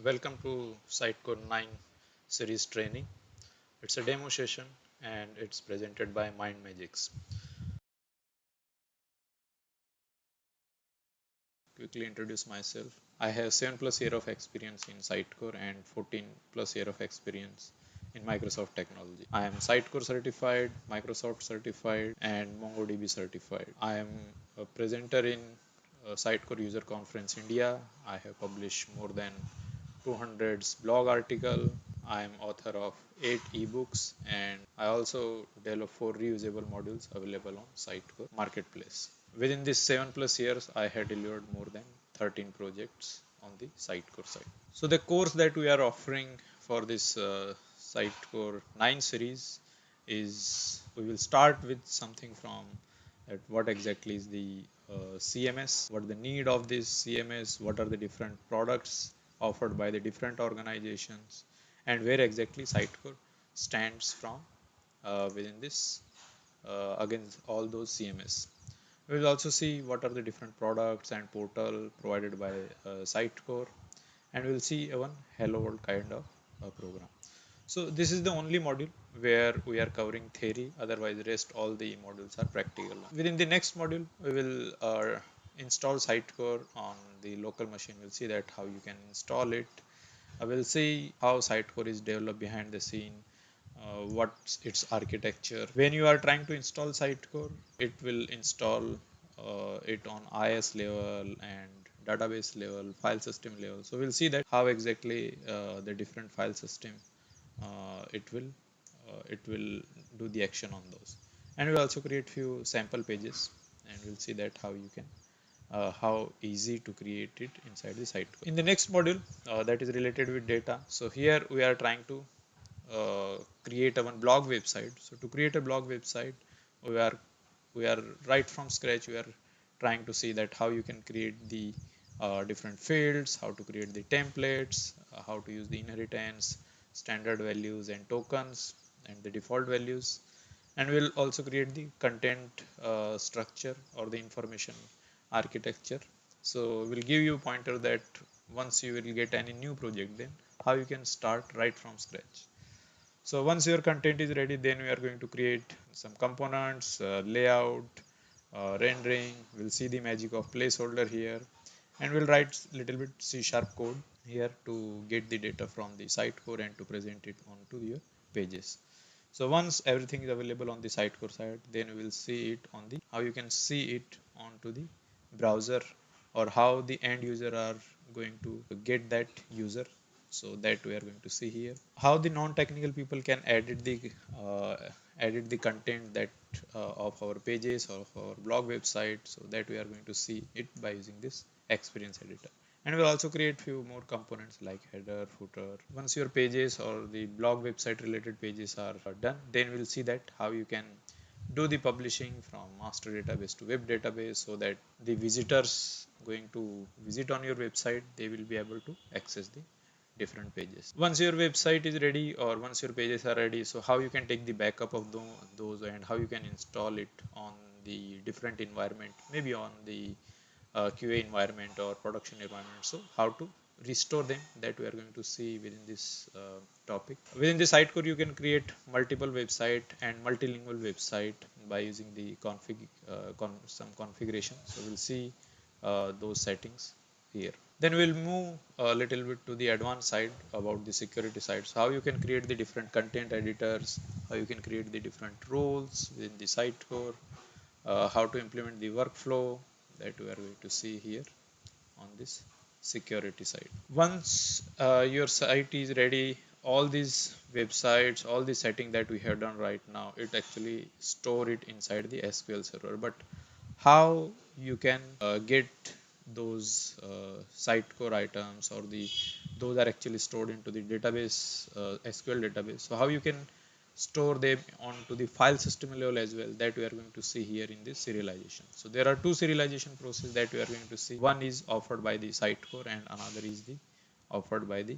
Welcome to Sitecore 9 series training. It's a demo session and it's presented by MindMajix. Quickly introduce myself. I have 7 plus year of experience in Sitecore and 14 plus year of experience in Microsoft technology. I am Sitecore certified, Microsoft certified and MongoDB certified. I am a presenter in Sitecore User Conference India. I have published more than 200 blog article. I am author of 8 ebooks and I also develop 4 reusable modules available on Sitecore Marketplace. Within these 7 plus years, I had delivered more than 13 projects on the Sitecore side. So the course that we are offering for this Sitecore 9 series is we will start with something from what exactly is the CMS, what the need of this CMS, what are the different products offered by the different organizations, and where exactly Sitecore stands from within this against all those CMS. We will also see what are the different products and portal provided by Sitecore, and we'll see one hello world kind of program. So this is the only module where we are covering theory, otherwise rest all the modules are practical. Within the next module, we will install Sitecore on the local machine. We'll see that how you can install it. I will see how Sitecore is developed behind the scene, what's its architecture. When you are trying to install Sitecore, it will install it on IS level and database level, file system level. So we'll see that how exactly the different file system it will do the action on those. And we'll also create few sample pages and we'll see that how you can how easy to create it inside the Sitecore. In the next module that is related with data. So here we are trying to create a one blog website. So to create a blog website, we are right from scratch. We are trying to see that how you can create the different fields, how to create the templates, how to use the inheritance, standard values and tokens and the default values. And we'll also create the content structure or the information architecture. So we'll give you a pointer that once you will get any new project, then how you can start right from scratch. So once your content is ready, then we are going to create some components, layout, rendering. We'll see the magic of placeholder here, and we'll write little bit C# code here to get the data from the Sitecore and to present it onto your pages. So once everything is available on the Sitecore side, then we will see it on the how you can see it onto the browser or how the end user are going to get that user. So that we are going to see here how the non-technical people can edit the content that of our pages or of our blog website. So that we are going to see it by using this experience editor. And we'll also create few more components like header, footer. Once your pages or the blog website related pages are done, then we'll see that how you can do the publishing from master database to web database, so that the visitors going to visit on your website, they will be able to access the different pages. Once your website is ready or once your pages are ready, so how you can take the backup of those and how you can install it on the different environment, maybe on the QA environment or production environment. So how to restore them, that we are going to see within this topic. Within the Sitecore, you can create multiple website and multilingual website by using the some configuration. So we'll see those settings here. Then we'll move a little bit to the advanced side about the security side. So how you can create the different content editors, how you can create the different roles within the Sitecore, how to implement the workflow, that we are going to see here on this security side. Once your site is ready, all these websites, all the setting that we have done right now, it actually store it inside the SQL server. But how you can get those Sitecore items or those are actually stored into the database, SQL database. So how you can store them onto the file system level as well, that we are going to see here in this serialization. So there are two serialization processes that we are going to see. One is offered by the Sitecore and another is the offered by the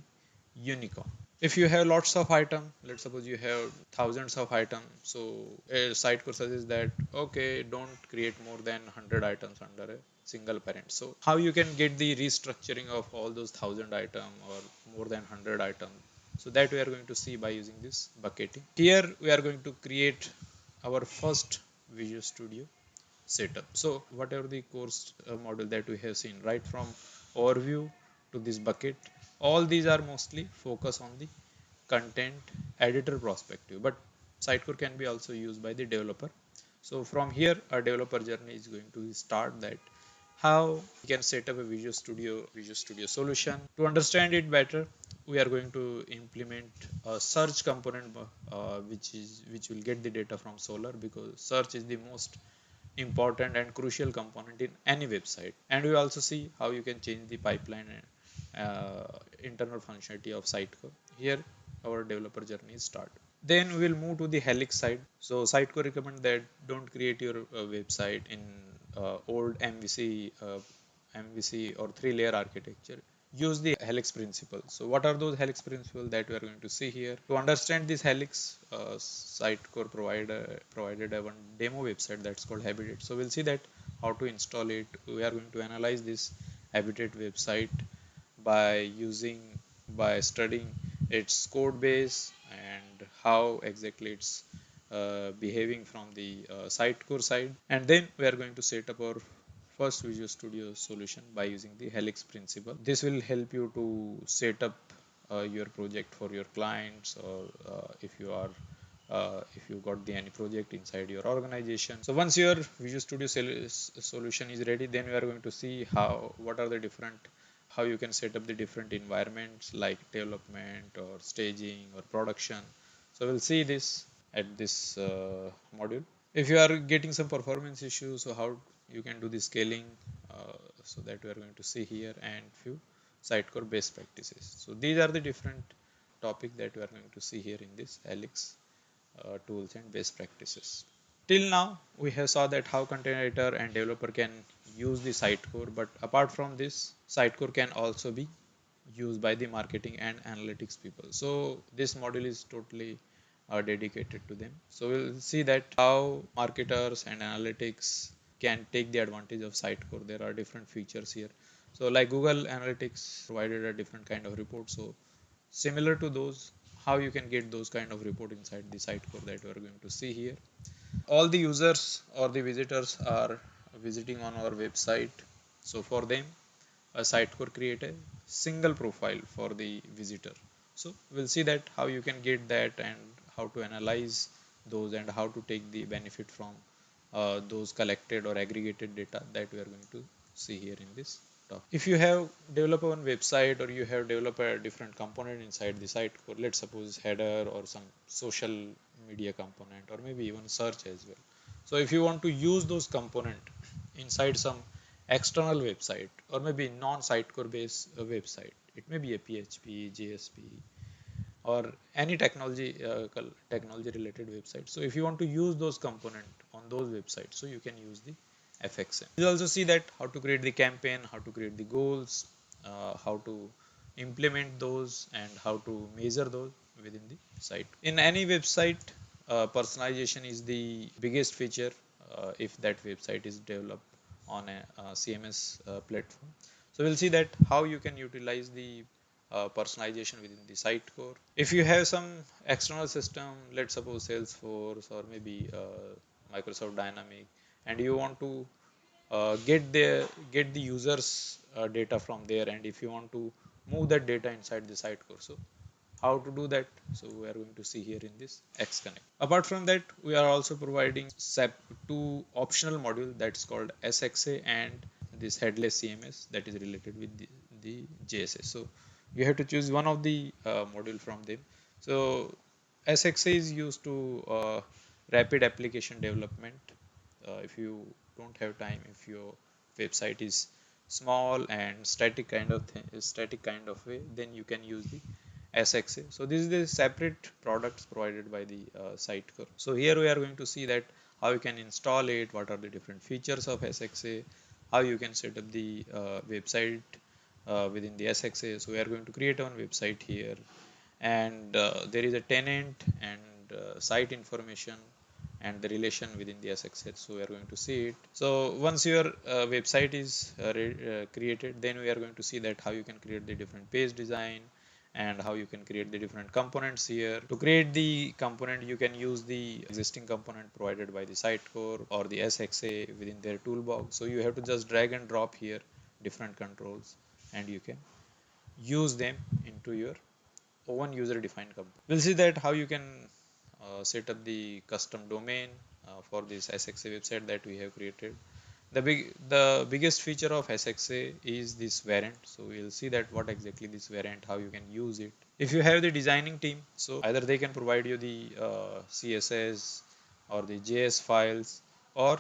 Unicorn. If you have lots of items, let's suppose you have thousands of items, so a Sitecore suggests that okay, don't create more than 100 items under a single parent. So how you can get the restructuring of all those 1,000 items or more than 100 items, so that we are going to see by using this bucketing. Here we are going to create our first Visual Studio setup. So whatever the course model that we have seen, right from overview to this bucket, all these are mostly focus on the content editor perspective, but Sitecore can be also used by the developer. So from here a developer journey is going to start, that how we can set up a Visual Studio solution. To understand it better, we are going to implement a search component, which will get the data from Solar, because search is the most important and crucial component in any website. And we also see how you can change the pipeline and internal functionality of Sitecore. Here our developer journey start. Then we will move to the Helix side. So Sitecore recommend that don't create your website in old MVC or 3-layer architecture. Use the Helix principle. So what are those Helix principles that we are going to see here? To understand this Helix, Sitecore provided a one demo website that's called Habitat. So we'll see that how to install it. We are going to analyze this Habitat website by studying its code base and how exactly it's behaving from the Sitecore side. And then we are going to set up our first Visual Studio solution by using the Helix principle. This will help you to set up your project for your clients, or if you got any project inside your organization. So once your Visual Studio solution is ready, then we are going to see what are the different, how you can set up the different environments like development or staging or production. So we'll see this at this module. If you are getting some performance issues, so how you can do the scaling, so that we are going to see here, and few Sitecore best practices. So these are the different topic that we are going to see here in this Helix tools and best practices. Till now we have saw that how content editor and developer can use the Sitecore, but apart from this, Sitecore can also be used by the marketing and analytics people. So this module is totally dedicated to them. So we'll see that how marketers and analytics can take the advantage of Sitecore. There are different features here. So like Google Analytics provided a different kind of report. So similar to those, how you can get those kind of report inside the Sitecore that we are going to see here. All the users or the visitors are visiting on our website. So for them, a Sitecore create a single profile for the visitor. So we'll see that how you can get that and how to analyze those and how to take the benefit from those collected or aggregated data that we are going to see here in this talk. If you have developed one website or you have developed a different component inside the Sitecore, let's suppose header or some social media component or maybe even search as well. So if you want to use those component inside some external website or maybe non-Sitecore based website, it may be a PHP, JSP, or any technology related website. So if you want to use those component on those websites, so you can use the FXM. You also see that how to create the campaign, how to create the goals, how to implement those, and how to measure those within the site. In any website, personalization is the biggest feature if that website is developed on a CMS platform. So we'll see that how you can utilize the personalization within the Sitecore. If you have some external system, let's suppose Salesforce or maybe Microsoft Dynamics, and you want to get the users data from there, and if you want to move that data inside the Sitecore, so how to do that, so we are going to see here in this XConnect. Apart from that, we are also providing two optional module that's called SXA and this headless CMS that is related with the JSS. So you have to choose one of the module from them. So SXA is used to rapid application development. If you don't have time, if your website is small and static kind of way, then you can use the SXA. So this is the separate products provided by the Sitecore. So here we are going to see that how you can install it, what are the different features of SXA, how you can set up the website within the SXA. So we are going to create one website here, and there is a tenant and site information and the relation within the SXH. So we are going to see it. So once your website is created, then we are going to see that how you can create the different page design and how you can create the different components here. To create the component, you can use the existing component provided by the Sitecore or the SXA within their toolbox. So you have to just drag and drop here different controls and you can use them into your own user defined component. We'll see that how you can set up the custom domain for this SXA website that we have created. The biggest feature of SXA is this variant. So we'll see that what exactly this variant, how you can use it. If you have the designing team, so either they can provide you the CSS or the JS files, or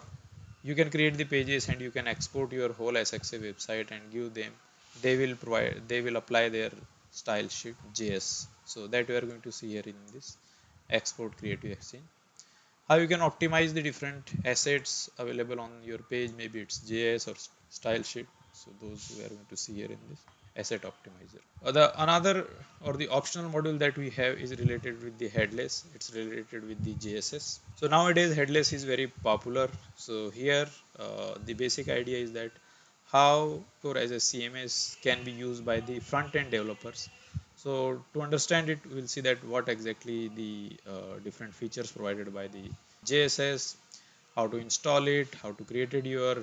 you can create the pages and you can export your whole SXA website and give them. They will apply their style sheet JS. So that we are going to see here in this export creative exchange. How you can optimize the different assets available on your page, maybe it's JS or style sheet. So those we are going to see here in this asset optimizer. The another or the optional module that we have is related with the headless. It's related with the JSS. So nowadays headless is very popular. So here the basic idea is that how Core as a CMS can be used by the front end developers. So to understand it, we'll see that what exactly the different features provided by the JSS, how to install it, how to create it your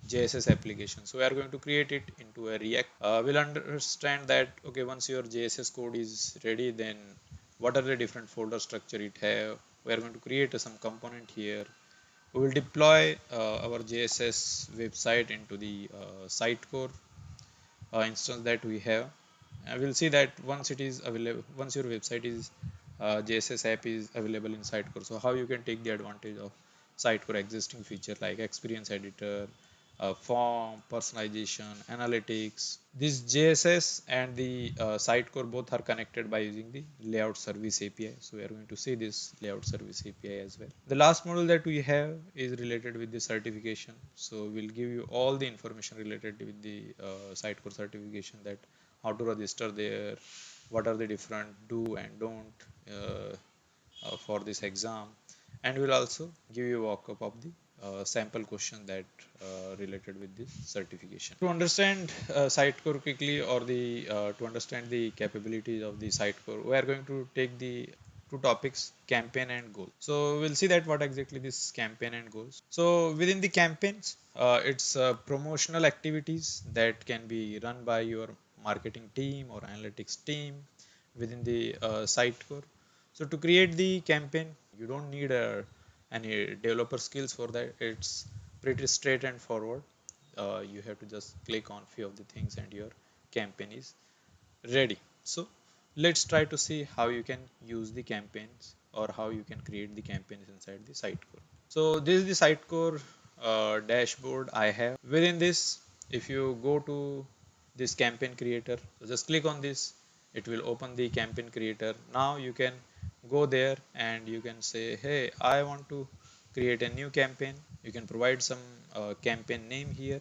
JSS application. So we are going to create it into a React. We'll understand that okay, once your JSS code is ready, then what are the different folder structure it have. We are going to create some component here. We will deploy our JSS website into the Sitecore instance that we have. We'll see that once it is available, once your website is JSS app is available in Sitecore. So how you can take the advantage of Sitecore existing feature like experience editor, form, personalization, analytics. This JSS and the Sitecore both are connected by using the layout service API. So we are going to see this layout service API as well. The last module that we have is related with the certification. So we'll give you all the information related with the Sitecore certification, that how to register there, what are the different do and don't for this exam, and we'll also give you a walk-up of the sample question that related with this certification. To understand Sitecore quickly, or the to understand the capabilities of the Sitecore, we are going to take the two topics, campaign and goal. So we'll see that what exactly this campaign and goals. So within the campaigns, it's promotional activities that can be run by your marketing team or analytics team within the Sitecore. So to create the campaign, you don't need any developer skills for that. It's pretty straight and forward. You have to just click on few of the things and your campaign is ready. So let's try to see how you can use the campaigns or how you can create the campaigns inside the Sitecore. So this is the Sitecore dashboard I have. Within this, if you go to this campaign creator, so just click on this, it will open the campaign creator. Now you can go there and you can say, hey, I want to create a new campaign. You can provide some campaign name here.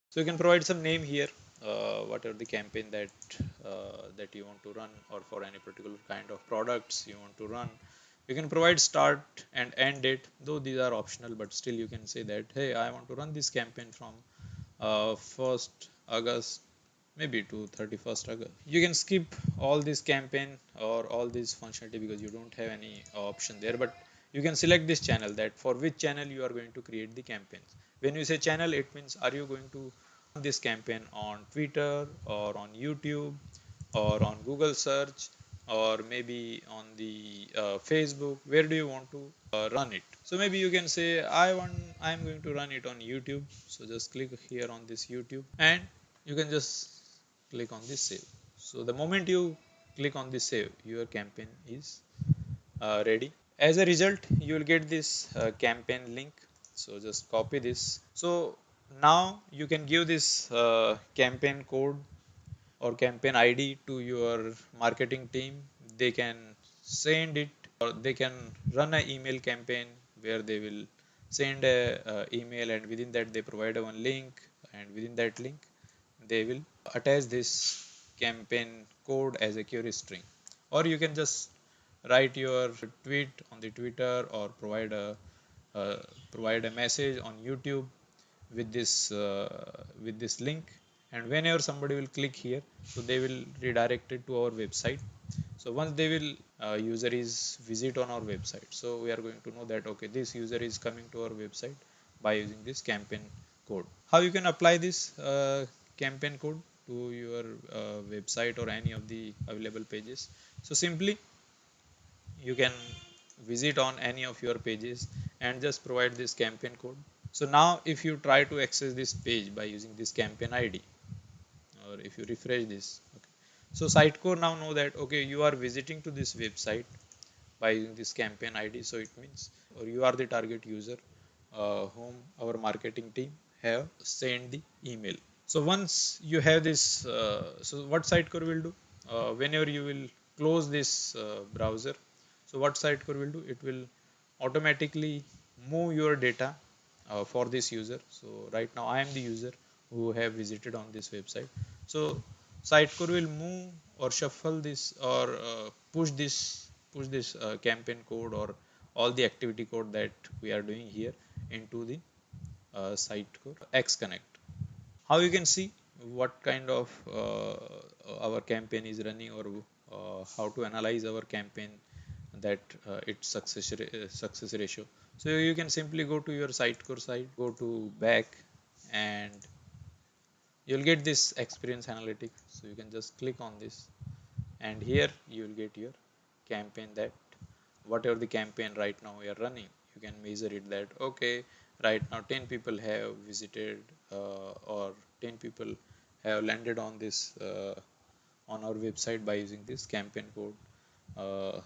So you can provide some name here, whatever the campaign that you want to run, or for any particular kind of products you want to run. You can provide start and end date, though these are optional, but still you can say that, hey, I want to run this campaign from 1st August maybe to 31st August. You can skip all this campaign or all this functionality because you don't have any option there, but you can select this channel, that for which channel you are going to create the campaigns. When you say channel, it means are you going to run this campaign on Twitter or on YouTube or on Google search or maybe on the Facebook. Where do you want to run it? So maybe you can say I'm going to run it on YouTube. So just click here on this YouTube and you can just click on this save. So the moment you click on this save, your campaign is ready. As a result, you will get this campaign link. So just copy this. So now you can give this campaign code or campaign ID to your marketing team. They can send it, or they can run an email campaign where they will send a email, and within that they provide one link and within that link they will attach this campaign code as a query string, or you can just write your tweet on the Twitter, or provide a message on YouTube with this link, and whenever somebody will click here, so they will redirect it to our website. So once they will user is visit on our website, so we are going to know that okay, this user is coming to our website by using this campaign code. How you can apply this campaign code to your website or any of the available pages? So simply you can visit on any of your pages and just provide this campaign code. So now if you try to access this page by using this campaign ID, or if you refresh this, okay, so Sitecore now know that okay, you are visiting to this website by using this campaign ID. So it means, or you are the target user whom our marketing team have sent the email. So once you have this, so what Sitecore will do, whenever you will close this browser, so what Sitecore will do, it will automatically move your data for this user. So right now I am the user who have visited on this website. So Sitecore will move or shuffle this, or push this campaign code or all the activity code that we are doing here into the Sitecore X Connect. How you can see what kind of our campaign is running, or how to analyze our campaign, that its success ratio. So you can simply go to your Sitecore site, go to back, and you'll get this experience analytics. So you can just click on this, and here you will get your campaign, that whatever the campaign right now we are running, you can measure it, that okay, right now 10 people have visited, or 10 people have landed on this on our website by using this campaign code.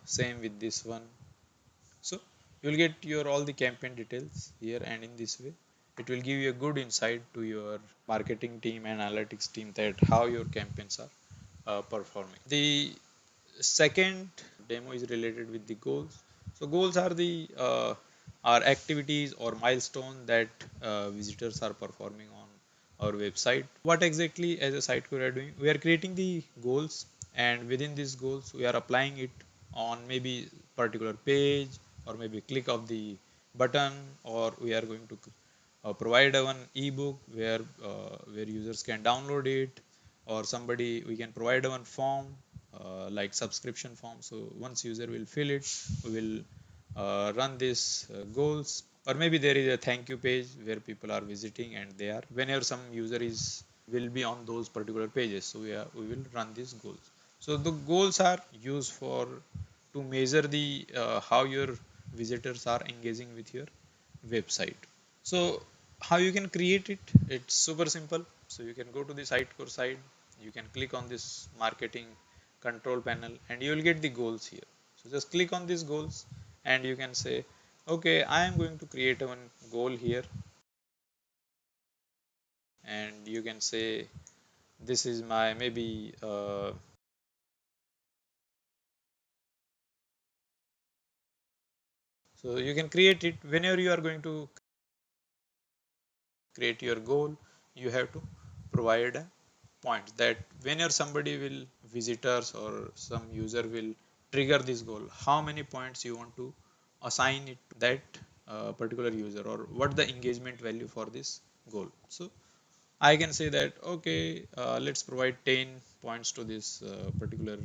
Same with this one. So you will get your all the campaign details here, and in this way it will give you a good insight to your marketing team and analytics team, that how your campaigns are performing. The second demo is related with the goals. So goals are the are activities or milestone that visitors are performing on our website. What exactly as a site we are doing, we are creating the goals, and within these goals we are applying it on maybe particular page, or maybe click of the button, or we are going to provide one ebook where users can download it, or somebody we can provide one form like subscription form. So once user will fill it, we will run this goals, or maybe there is a thank you page where people are visiting, and they are, whenever some user is will be on those particular pages, so we will run these goals. So the goals are used for to measure the how your visitors are engaging with your website. So how you can create it, it's super simple. So you can go to the Sitecore site, you can click on this marketing control panel, and you will get the goals here. So just click on these goals, and you can say okay, I am going to create one goal here, and you can say this is my maybe so you can create it. Whenever you are going to create your goal, you have to provide a point, that whenever somebody will visitors or some user will trigger this goal, how many points you want to assign it to that particular user, or what the engagement value for this goal. So I can say that okay, let's provide 10 points to this particular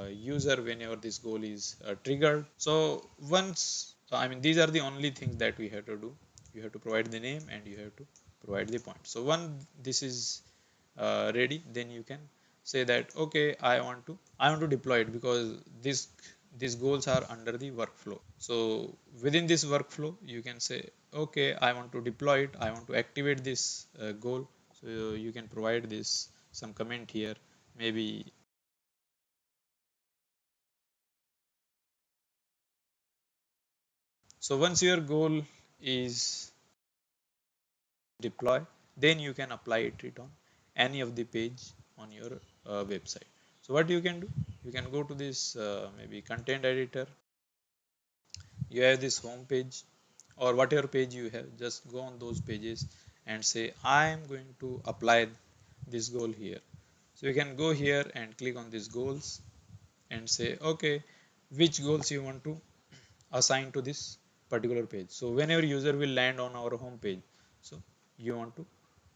user whenever this goal is triggered. So once, I mean, these are the only things that we have to do. You have to provide the name, and you have to provide the point. So when this is ready, then you can say that okay, I want to deploy it, because these goals are under the workflow. So within this workflow, you can say okay, I want to deploy it, I want to activate this goal. So you can provide this some comment here, maybe. So once your goal is deploy, then you can apply it on any of the page on your website. So what you can do, you can go to this maybe content editor, you have this home page, or whatever page you have, just go on those pages, and say I am going to apply this goal here. So you can go here and click on these goals and say okay, which goals you want to assign to this particular page. So whenever user will land on our home page, so you want to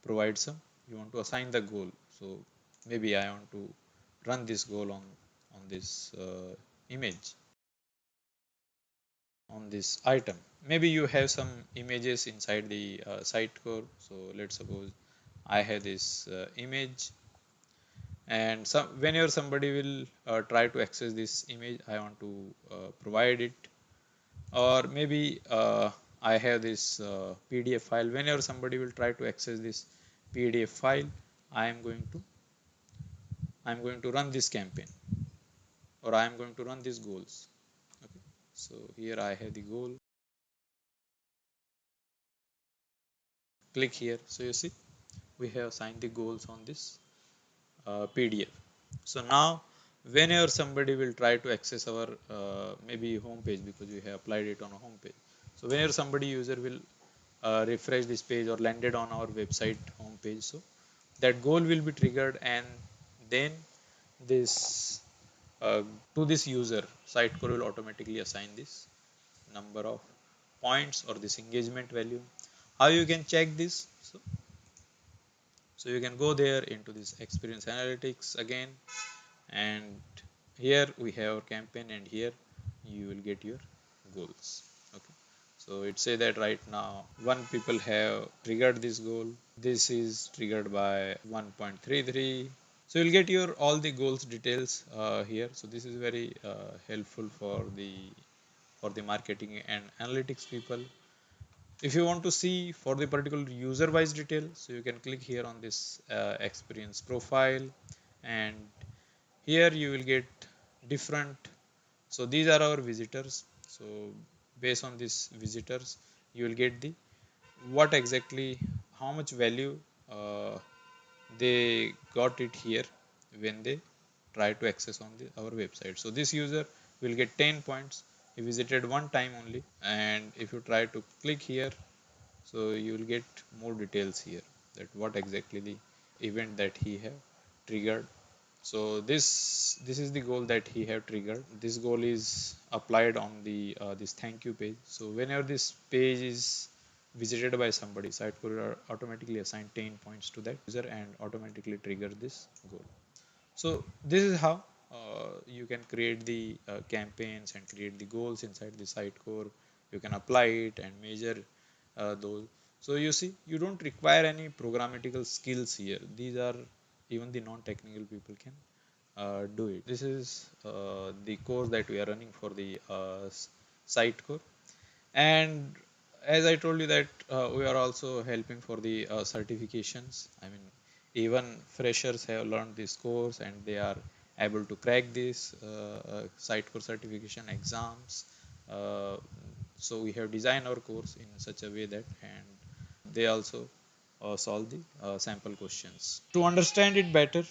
provide some, you want to assign the goal. So maybe I want to run this goal on this image, on this item. Maybe you have some images inside the Sitecore. So let's suppose I have this image, and whenever somebody will try to access this image, I want to provide it. Or maybe I have this PDF file. Whenever somebody will try to access this PDF file, I am going to run this campaign, or I am going to run these goals. Okay, so here I have the goal. Click here. So you see we have assigned the goals on this PDF. So now whenever somebody will try to access our maybe home page, because we have applied it on a home page. So whenever somebody user will refresh this page or landed on our website home page, so that goal will be triggered, and then this to this user Sitecore will automatically assign this number of points or this engagement value. How you can check this? So you can go there into this experience analytics again, and here we have our campaign, and here you will get your goals. Okay, so it say that right now one people have triggered this goal. This is triggered by 1.33. So you'll get your all the goals details here. So this is very helpful for the marketing and analytics people. If you want to see for the particular user wise detail, so you can click here on this experience profile, and here you will get different. So these are our visitors. So based on these visitors, you will get the what exactly, how much value they got it here when they try to access on our website. So this user will get 10 points. He visited one time only, and if you try to click here, so you will get more details here, that what exactly the event that he have triggered. So this is the goal that he have triggered. This goal is applied on the this thank you page. So whenever this page is visited by somebody, Sitecore will automatically assign 10 points to that user and automatically trigger this goal. So this is how you can create the campaigns and create the goals inside the Sitecore. You can apply it and measure those. So you see, you don't require any programmatical skills here. These are even the non-technical people can do it. This is the course that we are running for the Sitecore. And as I told you that we are also helping for the certifications. I mean, even freshers have learned this course and they are able to crack this Sitecore certification exams. Uh, so we have designed our course in such a way that, and they also solve the sample questions. To understand it better,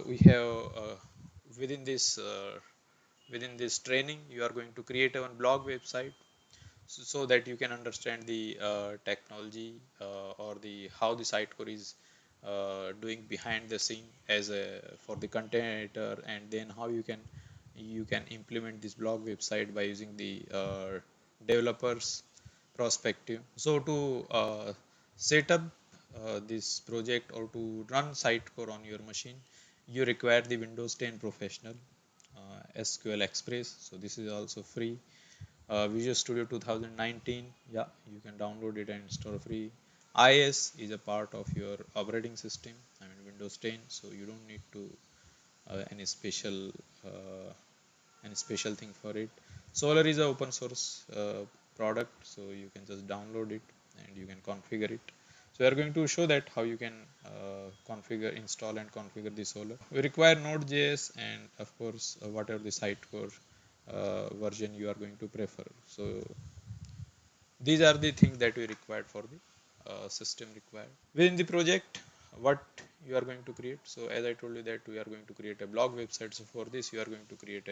we have within this within this training, you are going to create a blog website, so that you can understand the technology or the how the Sitecore is doing behind the scene as a for the content editor, and then how you can implement this blog website by using the developers perspective. So to set up this project or to run Sitecore on your machine, you require the Windows 10 Professional, SQL Express. So this is also free. Visual Studio 2019, yeah, you can download it and install free. IS is a part of your operating system, I mean Windows 10, so you don't need to any uh, special thing for it. Solar is an open source product, so you can just download it and you can configure it. So we are going to show that how you can configure, install and configure the Solar. We require Node.js and of course whatever the Sitecore version you are going to prefer. So these are the things that we required for the system required. Within the project, what you are going to create. So as I told you that we are going to create a blog website. So for this you are going to create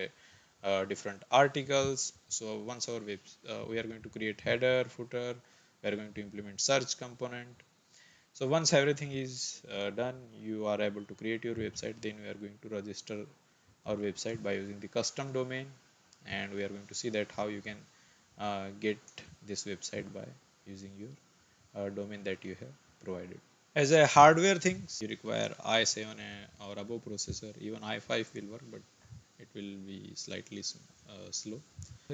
a different articles. So once our we are going to create header, footer, we are going to implement search component, So once everything is done, you are able to create your website. Then we are going to register our website by using the custom domain, and we are going to see that how you can get this website by using your domain that you have provided. As a hardware things, you require i7 or above processor. Even i5 will work, but it will be slightly slow.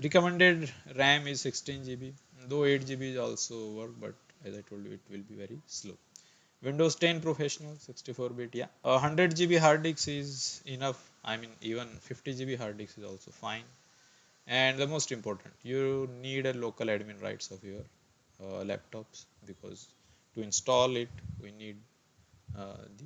Recommended RAM is 16 GB, though 8 GB is also work, but as I told you, it will be very slow. Windows 10 Professional 64-bit, yeah. 100 GB hard disk is enough. I mean, even 50 GB hard disk is also fine. And the most important, you need a local admin rights of your laptops, because to install it, we need the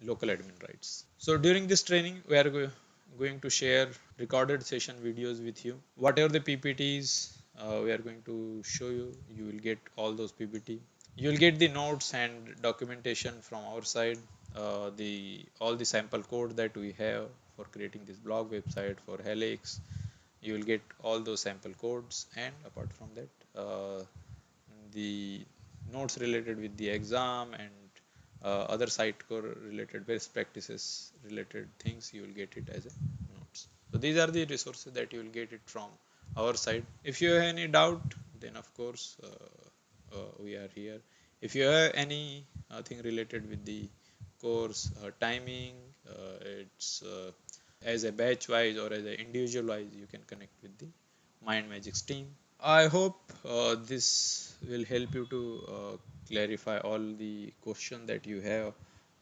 local admin rights. So during this training, we are going to share recorded session videos with you. Whatever the PPTs we are going to show you, you will get all those PPT. You will get the notes and documentation from our side, the all the sample code that we have for creating this blog website for Helix. You will get all those sample codes, and apart from that, the notes related with the exam and other Sitecore related best practices related things, you will get it as a notes. So these are the resources that you will get it from our side. If you have any doubt, then of course we are here. If you have any thing related with the course timing, it's as a batch wise or as an individual wise, you can connect with the MindMajix team. I hope this will help you to clarify all the question that you have,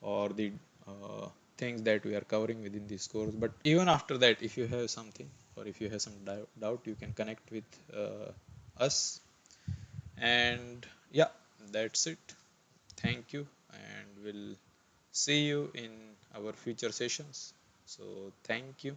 or the uh, things that we are covering within this course. But even after that, if you have something, or if you have some doubt, you can connect with us. And yeah, that's it. Thank you, and we'll see you in our future sessions. So thank you.